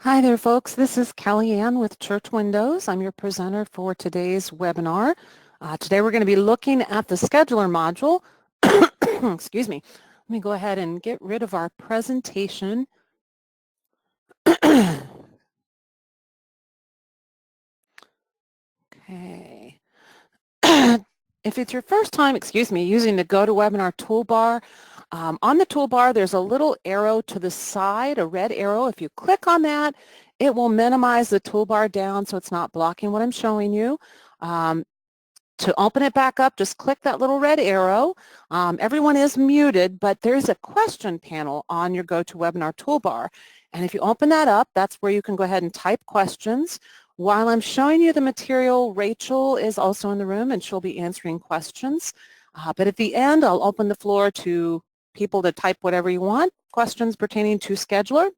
Hi there, folks. This is Kellyanne with Church Windows. I'm your presenter for today's webinar. Today we're going to be looking at the scheduler module. Excuse me. Let me go ahead and get rid of our presentation. Okay. If it's your first time, using the GoToWebinar Toolbar, on the toolbar there's a little arrow to the side, a red arrow. If you click on that, it will minimize the toolbar down so it's not blocking what I'm showing you. To open it back up, just click that little red arrow. Everyone is muted, but there's a question panel on your GoToWebinar toolbar. And if you open that up, that's where you can go ahead and type questions. While I'm showing you the material, Rachel is also in the room and she'll be answering questions. But at the end, I'll open the floor to people to type whatever you want, questions pertaining to Scheduler.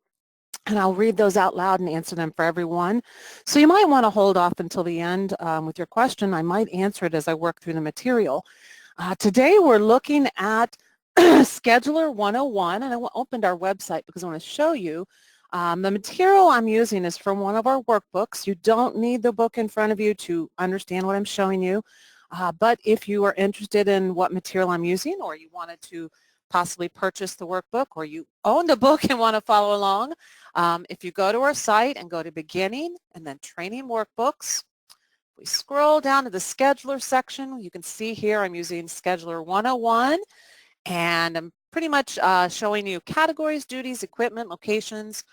And I'll read those out loud and answer them for everyone. So you might want to hold off until the end with your question. I might answer it as I work through the material. Today we're looking at Scheduler 101, and I opened our website because I want to show you. The material I'm using is from one of our workbooks. You don't need the book in front of you to understand what I'm showing you. But if you are interested in what material I'm using, or you wanted to possibly purchase the workbook, or you own the book and want to follow along, if you go to our site and go to beginning and then training workbooks, we scroll down to the scheduler section. You can see here I'm using Scheduler 101, and I'm pretty much showing you categories, duties, equipment, locations,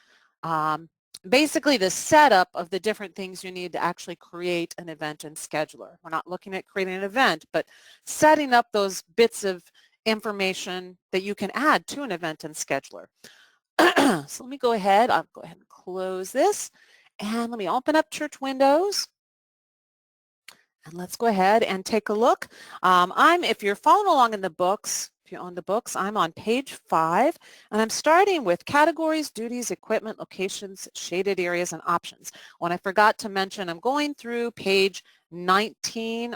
basically the setup of the different things you need to actually create an event in Scheduler. We're not looking at creating an event, but setting up those bits of information that you can add to an event in Scheduler. So let me go ahead. I'll go ahead and close this. And let me open up Church Windows. And let's go ahead and take a look. If you're following along in the books, if you own the books, I'm on page 5. And I'm starting with categories, duties, equipment, locations, shaded areas, and options. When I forgot to mention, I'm going through page 16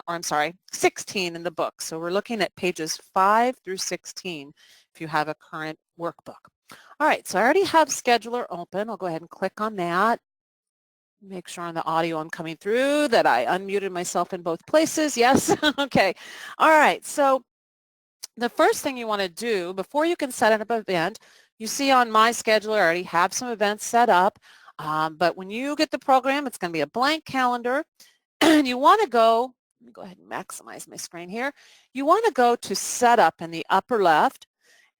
in the book. So we're looking at pages 5 through 16 if you have a current workbook. All right, so I already have Scheduler open. I'll go ahead and click on that. Make sure on the audio I'm coming through that I unmuted myself in both places. Yes, okay. All right, so the first thing you want to do before you can set up an event, you see on my scheduler I already have some events set up, but when you get the program, it's going to be a blank calendar, and you want to go, let me go ahead and maximize my screen here. You want to go to Setup in the upper left,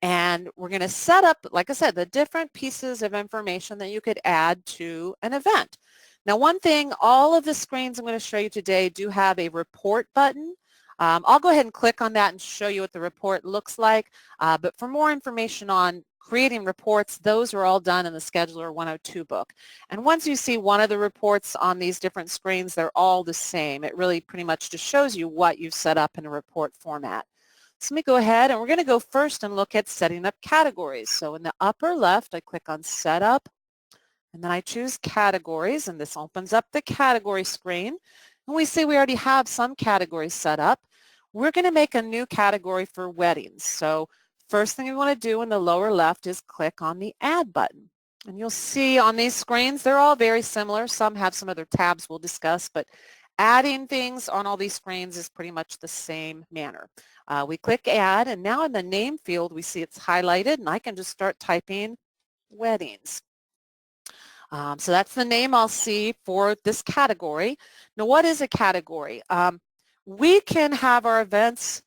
and we're going to set up, like I said, the different pieces of information that you could add to an event. Now, one thing, all of the screens I'm going to show you today do have a report button. I'll go ahead and click on that and show you what the report looks like. But for more information on creating reports, those are all done in the Scheduler 102 book. And once you see one of the reports on these different screens, they're all the same. It really pretty much just shows you what you've set up in a report format. So let me go ahead, and we're going to go first and look at setting up categories. So in the upper left, I click on Setup, and then I choose Categories, and this opens up the category screen. And we see we already have some categories set up. We're going to make a new category for weddings. So first thing we want to do in the lower left is click on the Add button. And you'll see on these screens, they're all very similar. Some have some other tabs we'll discuss, but adding things on all these screens is pretty much the same manner. We click Add, and now in the name field, we see it's highlighted, and I can just start typing weddings. So that's the name I'll see for this category. Now, what is a category? We can have our events,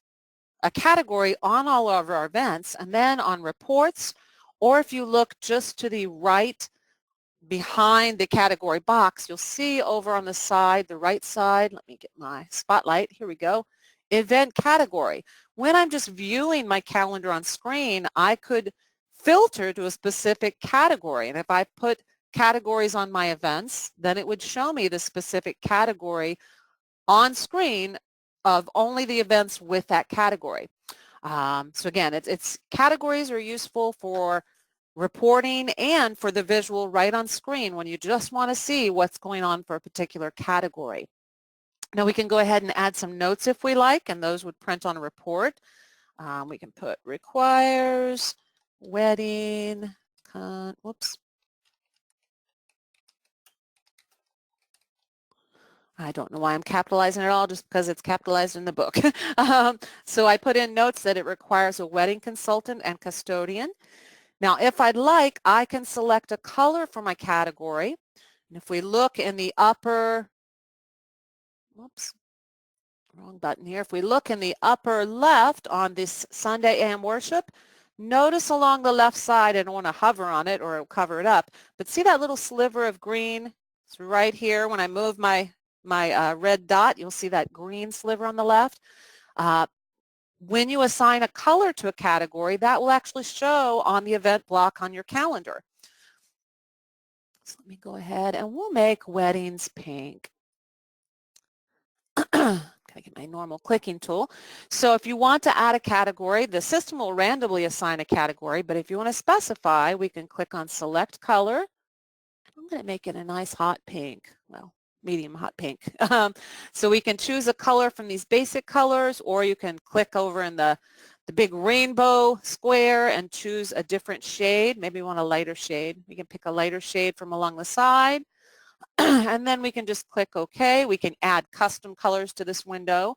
a category on all of our events, and then on reports, or if you look just to the right behind the category box, you'll see over on the side, the right side, let me get my spotlight, here we go, event category. When I'm just viewing my calendar on screen, I could filter to a specific category, and if I put categories on my events, then it would show me the specific category on screen of only the events with that category. So again, it's categories are useful for reporting and for the visual right on screen when you just want to see what's going on for a particular category. Now we can go ahead and add some notes if we like, and those would print on a report. We can put requires wedding, whoops, I don't know why I'm capitalizing it all, just because it's capitalized in the book. So I put in notes that it requires a wedding consultant and custodian. Now, if I'd like, I can select a color for my category. And if we look in the upper, whoops, wrong button here. If we look in the upper left on this Sunday AM worship, notice along the left side, I don't want to hover on it or it'll cover it up, but see that little sliver of green? It's right here. When I move my red dot, you'll see that green sliver on the left. When you assign a color to a category, that will actually show on the event block on your calendar. So let me go ahead and we'll make weddings pink. Can I get my normal clicking tool? So if you want to add a category, the system will randomly assign a category, but if you want to specify, we can click on Select Color. I'm going to make it a nice hot pink. Well, medium hot pink. So we can choose a color from these basic colors, or you can click over in the big rainbow square and choose a different shade. Maybe you want a lighter shade. We can pick a lighter shade from along the side. And then we can just click OK. We can add custom colors to this window.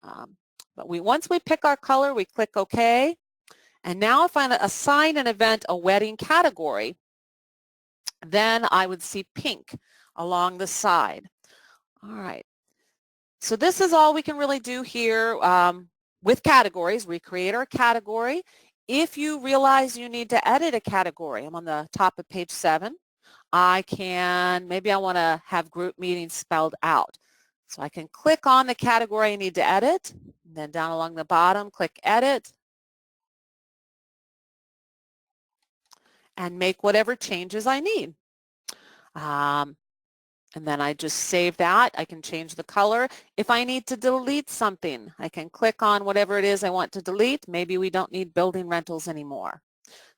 But once we pick our color, we click OK. And now if I assign an event a wedding category, then I would see pink along the side. All right. So this is all we can really do here with categories. We create our category. If you realize you need to edit a category, I'm on the top of page 7. Maybe I want to have group meetings spelled out. So I can click on the category I need to edit, and then down along the bottom, click Edit, and make whatever changes I need. And then I just save that. I can change the color. If I need to delete something, I can click on whatever it is I want to delete. Maybe we don't need building rentals anymore.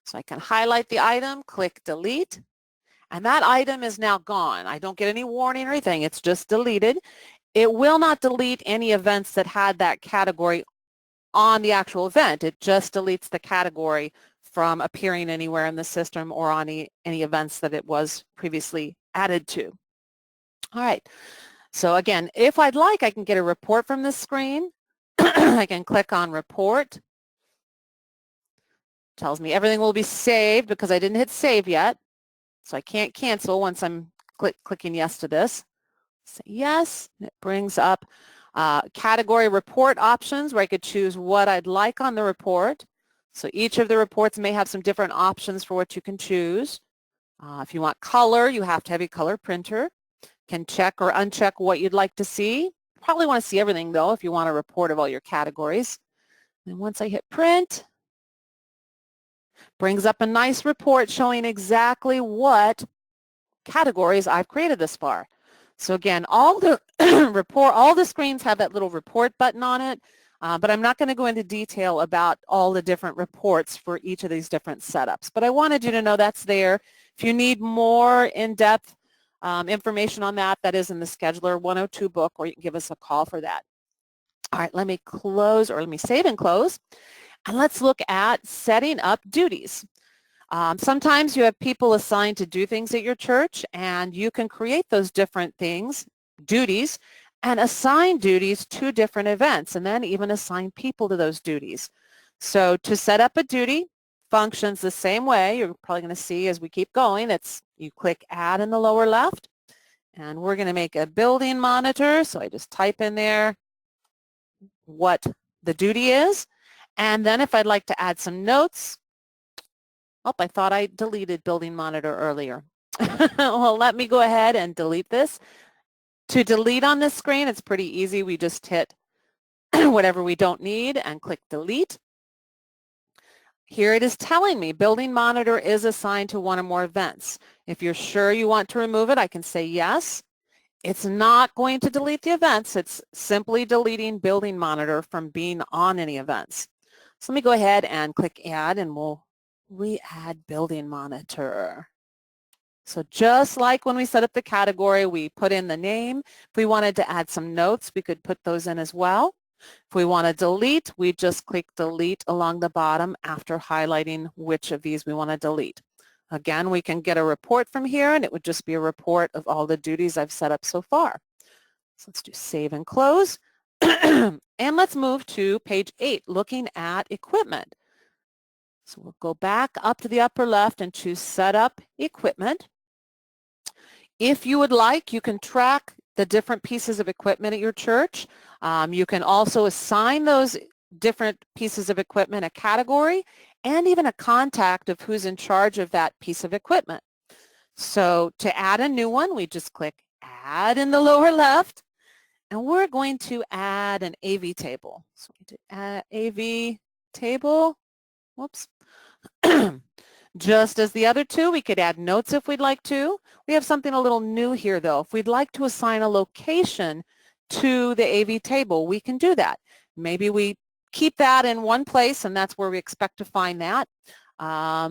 So I can highlight the item, click Delete, and that item is now gone. I don't get any warning or anything. It's just deleted. It will not delete any events that had that category on the actual event. It just deletes the category from appearing anywhere in the system or on any events that it was previously added to. All right. So again, if I'd like, I can get a report from this screen. I can click on Report. Tells me everything will be saved because I didn't hit Save yet. So I can't cancel once I'm clicking yes to this. Say yes. It brings up category report options where I could choose what I'd like on the report. So each of the reports may have some different options for what you can choose. If you want color, you have to have a color printer. Can check or uncheck what you'd like to see. Probably want to see everything though if you want a report of all your categories. And once I hit print, brings up a nice report showing exactly what categories I've created this far. So again, all the screens have that little report button on it, but I'm not going to go into detail about all the different reports for each of these different setups. But I wanted you to know that's there. If you need more in-depth information on that, that is in the Scheduler 102 book, or you can give us a call for that. All right, let me save and close. And let's look at setting up duties. Sometimes you have people assigned to do things at your church, and you can create those different things, duties, and assign duties to different events, and then even assign people to those duties. So to set up a duty functions the same way. You're probably going to see as we keep going, you click Add in the lower left, and we're going to make a building monitor. So I just type in there what the duty is, and then if I'd like to add some notes, I thought I deleted building monitor earlier. Well, let me go ahead and delete this. To delete on this screen, it's pretty easy. We just hit whatever we don't need and click delete. Here it is telling me building monitor is assigned to one or more events. If you're sure you want to remove it, I can say yes. It's not going to delete the events. It's simply deleting building monitor from being on any events. So let me go ahead and click add, and we'll re-add building monitor. So just like when we set up the category, we put in the name. If we wanted to add some notes, we could put those in as well. If we want to delete, we just click delete along the bottom after highlighting which of these we want to delete. Again, we can get a report from here, and it would just be a report of all the duties I've set up so far. So let's do save and close. And let's move to page 8, looking at equipment. So we'll go back up to the upper left and choose Setup Equipment. If you would like, you can track the different pieces of equipment at your church. You can also assign those different pieces of equipment a category and even a contact of who's in charge of that piece of equipment. So to add a new one, we just click Add in the lower left, and we're going to add an AV table. So we do add AV table. Whoops. Just as the other two, we could add notes if we'd like to. We have something a little new here though. If we'd like to assign a location to the AV table, we can do that. Maybe we keep that in one place and that's where we expect to find that.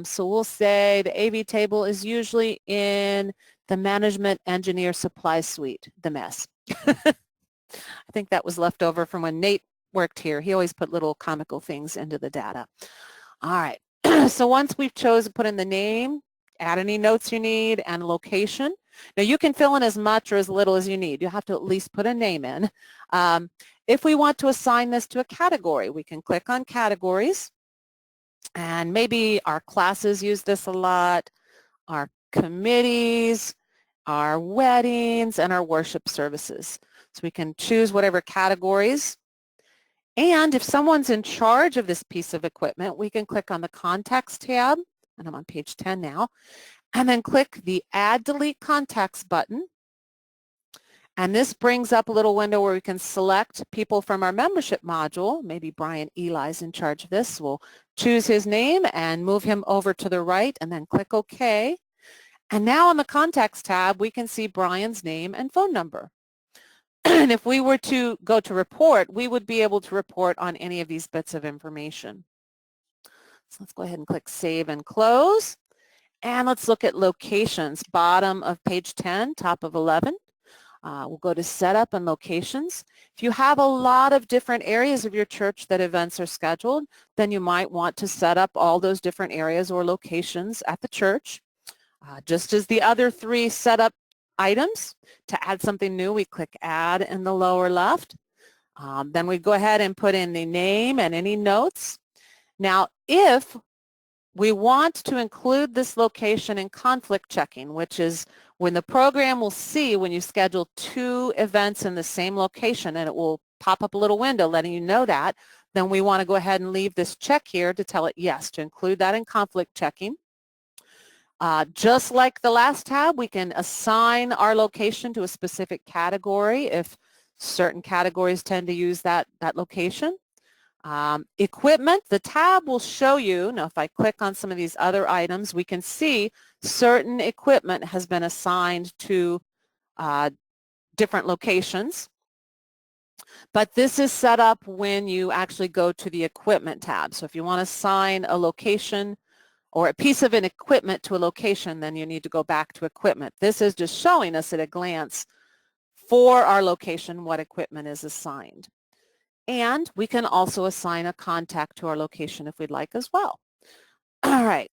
So we'll say the AV table is usually in the Management Engineer Supply Suite, the MES. I think that was left over from when Nate worked here. He always put little comical things into the data. All right. So once we've chosen, put in the name, add any notes you need, and location. Now you can fill in as much or as little as you need. You have to at least put a name in. If we want to assign this to a category, we can click on Categories. And maybe our classes use this a lot, our committees, our weddings, and our worship services. So we can choose whatever categories. And if someone's in charge of this piece of equipment, we can click on the Contacts tab, and I'm on page 10 now, and then click the Add Delete Contacts button. And this brings up a little window where we can select people from our membership module. Maybe Brian Eli's in charge of this. We'll choose his name and move him over to the right and then click OK. And now on the Contacts tab, we can see Brian's name and phone number. And if we were to go to report, we would be able to report on any of these bits of information. So let's go ahead and click Save and Close. And let's look at locations, bottom of page 10, top of 11. We'll go to Setup and Locations. If you have a lot of different areas of your church that events are scheduled, then you might want to set up all those different areas or locations at the church. Just as the other three setup items, to add something new, we click Add in the lower left. Then we go ahead and put in the name and any notes. Now, if we want to include this location in conflict checking, which is when the program will see when you schedule 2 events in the same location, and it will pop up a little window letting you know that, then we want to go ahead and leave this check here to tell it yes, to include that in conflict checking. Just like the last tab, we can assign our location to a specific category if certain categories tend to use that location. Equipment, the tab will show you, now if I click on some of these other items, we can see certain equipment has been assigned to different locations. But this is set up when you actually go to the equipment tab. So if you want to assign a location or a piece of an equipment to a location, then you need to go back to equipment. This is just showing us at a glance for our location what equipment is assigned. And we can also assign a contact to our location if we'd like as well. All right.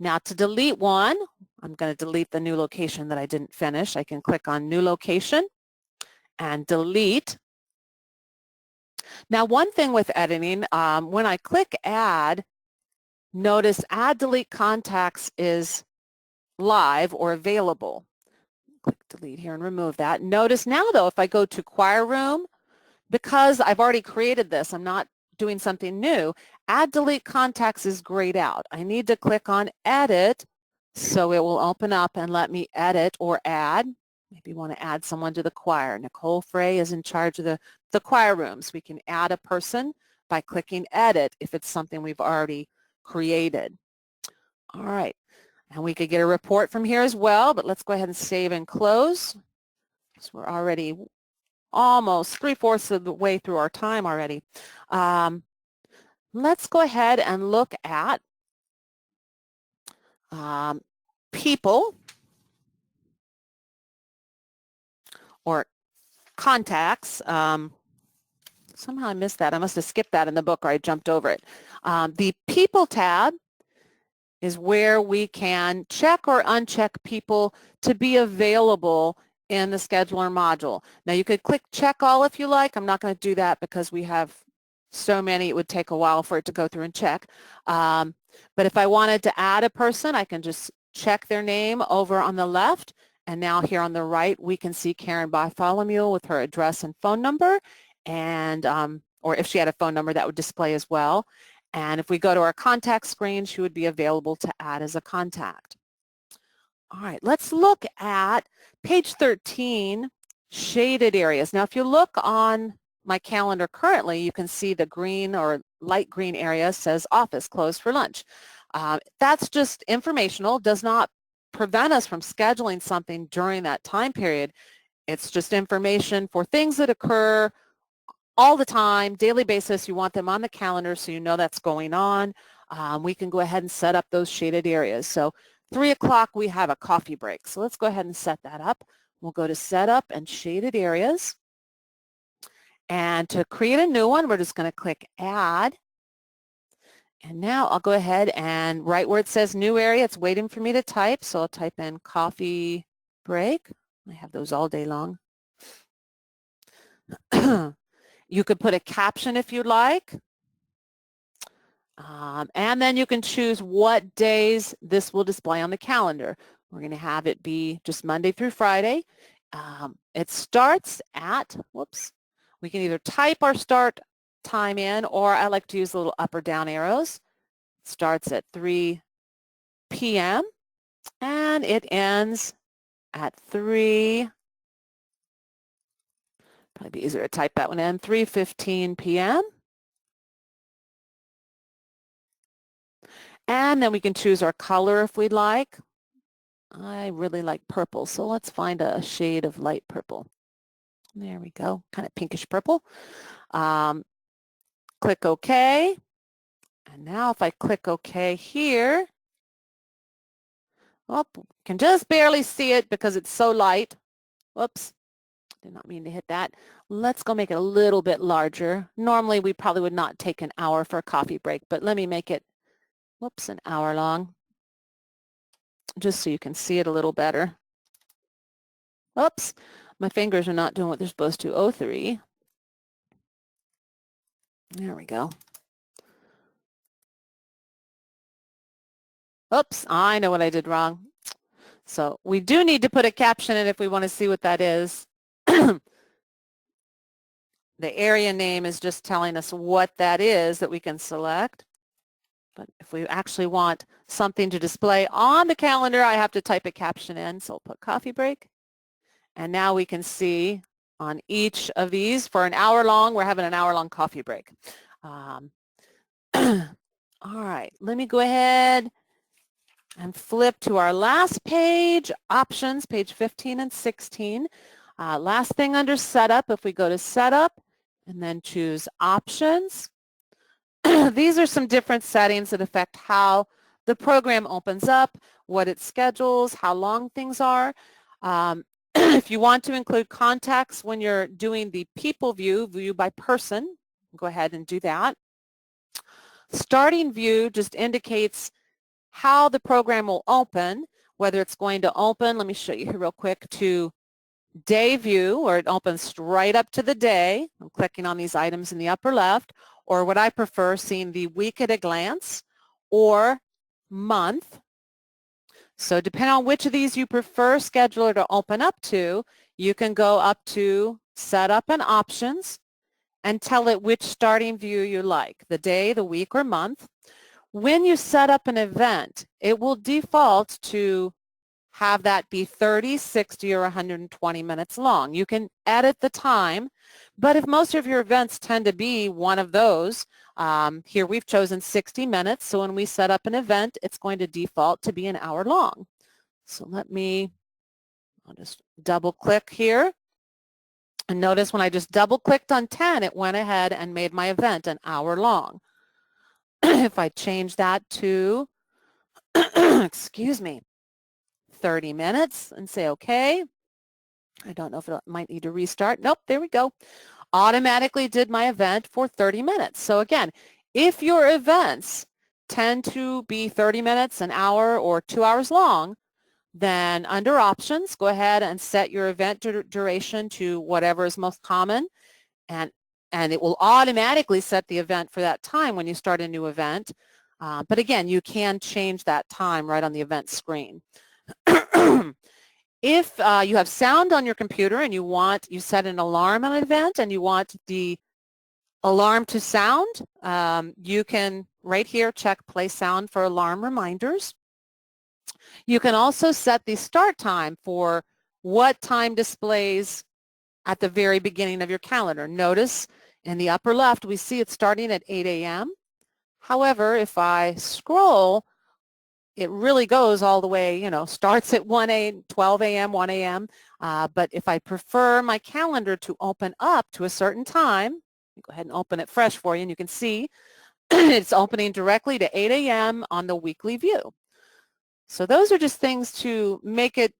Now to delete one, I'm going to delete the new location that I didn't finish. I can click on New Location and delete. Now one thing with editing, when I click Add, notice Add Delete Contacts is live or available. Click Delete here and remove that. Notice now though, if I go to Choir Room, because I've already created this, I'm not doing something new, Add Delete Contacts is grayed out. I need to click on Edit so it will open up and let me edit or add. Maybe you want to add someone to the choir. Nicole Frey is in charge of the choir rooms. We can add a person by clicking Edit if it's something we've already created. All right, and we could get a report from here as well, but let's go ahead and save and close. So we're already almost 3/4 of the way through our time already. Let's go ahead and look at people or contacts. Somehow I missed that. I must have skipped that in the book or I jumped over it. The People tab is where we can check or uncheck people to be available in the scheduler module. Now you could click check all if you like. I'm not going to do that because we have so many, it would take a while for it to go through and check. But if I wanted to add a person, I can just check their name over on the left. And now here on the right, we can see Karen Bartholomew with her address and phone number. And, or if she had a phone number, that would display as well. And if we go to our contact screen, she would be available to add as a contact. All right, let's look at page 13, shaded areas. Now, if you look on my calendar currently, you can see the green or light green area says office closed for lunch. That's just informational, does not prevent us from scheduling something during that time period. It's just information for things that occur all the time, daily basis. You want them on the calendar so you know that's going on. We can go ahead and set up those shaded areas. So 3 o'clock, we have a coffee break. So let's go ahead and set that up. We'll go to Setup and Shaded Areas. And to create a new one, we're just going to click Add. And now I'll go ahead and right where it says New Area, it's waiting for me to type. So I'll type in coffee break. I have those all day long. You could put a caption if you'd like. And then you can choose what days this will display on the calendar. We're going to have it be just Monday through Friday. It starts at, we can either type our start time in, or I like to use the little up or down arrows. It starts at 3 p.m. and it ends at 3, probably be easier to type that one in, 3:15 p.m. And then we can choose our color if we'd like. I really like purple, so let's find a shade of light purple. There we go, kind of pinkish purple. Click OK. And now if I click OK here, can just barely see it because it's so light. Whoops, did not mean to hit that. Let's go make it a little bit larger. Normally we probably would not take an hour for a coffee break, but let me make it, an hour long, just so you can see it a little better. Oops, my fingers are not doing what they're supposed to. 03. There we go. Oops, I know what I did wrong. So we do need to put a caption in if we want to see what that is. The area name is just telling us what that is that we can select. But if we actually want something to display on the calendar, I have to type a caption in. So I'll put coffee break. And now we can see on each of these for an hour long, we're having an hour-long coffee break. All right, let me go ahead and flip to our last page, options, page 15 and 16. Last thing under setup, if we go to setup and then choose options, these are some different settings that affect how the program opens up, what it schedules, how long things are. If you want to include contacts when you're doing the people view, view by person, go ahead and do that. Starting view just indicates how the program will open, whether it's going to open, let me show you here real quick, to day view, where it opens right up to the day. I'm clicking on these items in the upper left, or what I prefer, seeing the week at a glance, or month. So depending on which of these you prefer scheduler to open up to, you can go up to setup and options and tell it which starting view you like, the day, the week, or month. When you set up an event, it will default to have that be 30, 60, or 120 minutes long. You can edit the time, but if most of your events tend to be one of those, here we've chosen 60 minutes, so when we set up an event, it's going to default to be an hour long. So I'll just double click here, and notice when I just double clicked on 10, it went ahead and made my event an hour long. If I change that to, excuse me, 30 minutes and say okay, I don't know if it might need to restart. Nope, there we go. Automatically did my event for 30 minutes. So again, if your events tend to be 30 minutes, an hour, or 2 hours long, Then under options, go ahead and set your event duration to whatever is most common, and it will automatically set the event for that time when you start a new event. But again, you can change that time right on the event screen. If you have sound on your computer and you set an alarm on an event and you want the alarm to sound, you can right here check play sound for alarm reminders. You can also set the start time for what time displays at the very beginning of your calendar. Notice in the upper left we see it's starting at 8 a.m. However, if I scroll, it really goes all the way, starts at 12 a.m., 1 a.m. But if I prefer my calendar to open up to a certain time, go ahead and open it fresh for you, and you can see it's opening directly to 8 a.m. on the weekly view. So those are just things to make it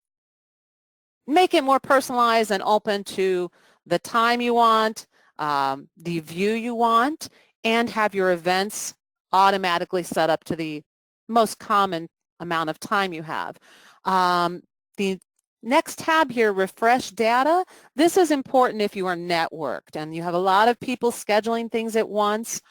more personalized and open to the time you want, the view you want, and have your events automatically set up to the most common amount of time you have. The next tab here, refresh data. This is important if you are networked and you have a lot of people scheduling things at once.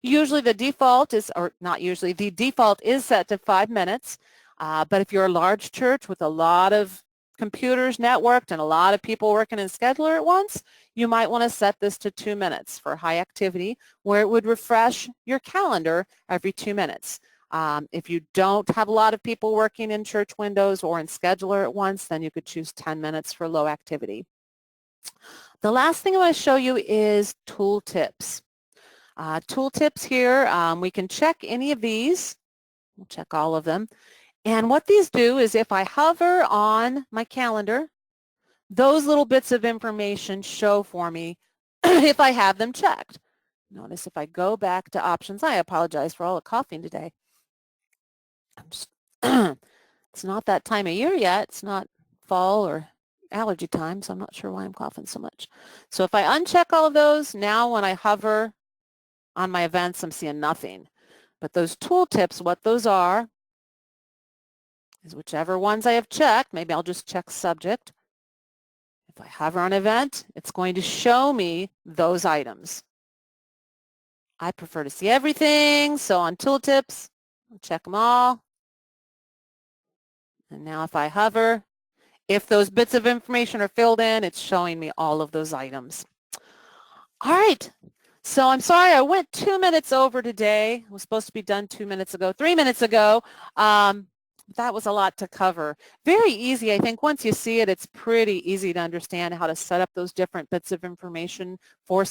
Usually the default is, or not usually, the default is set to 5 minutes. But if you're a large church with a lot of computers networked and a lot of people working in scheduler at once, you might want to set this to 2 minutes for high activity, where it would refresh your calendar every 2 minutes. If you don't have a lot of people working in church windows or in scheduler at once, then you could choose 10 minutes for low activity. The last thing I want to show you is tooltips. Tooltips here, we can check any of these. We'll check all of them. And what these do is if I hover on my calendar, those little bits of information show for me if I have them checked. Notice if I go back to options, I apologize for all the coughing today. It's not that time of year yet. It's not fall or allergy time, so I'm not sure why I'm coughing so much. So if I uncheck all of those, now when I hover on my events, I'm seeing nothing. But those tooltips, what those are, is whichever ones I have checked. Maybe I'll just check subject. If I hover on event, it's going to show me those items. I prefer to see everything, so on tooltips, I'll check them all. And now if I hover, if those bits of information are filled in, it's showing me all of those items. All right. So I'm sorry I went 2 minutes over today. I was supposed to be done 2 minutes ago, 3 minutes ago. That was a lot to cover. Very easy. I think once you see it, it's pretty easy to understand how to set up those different bits of information for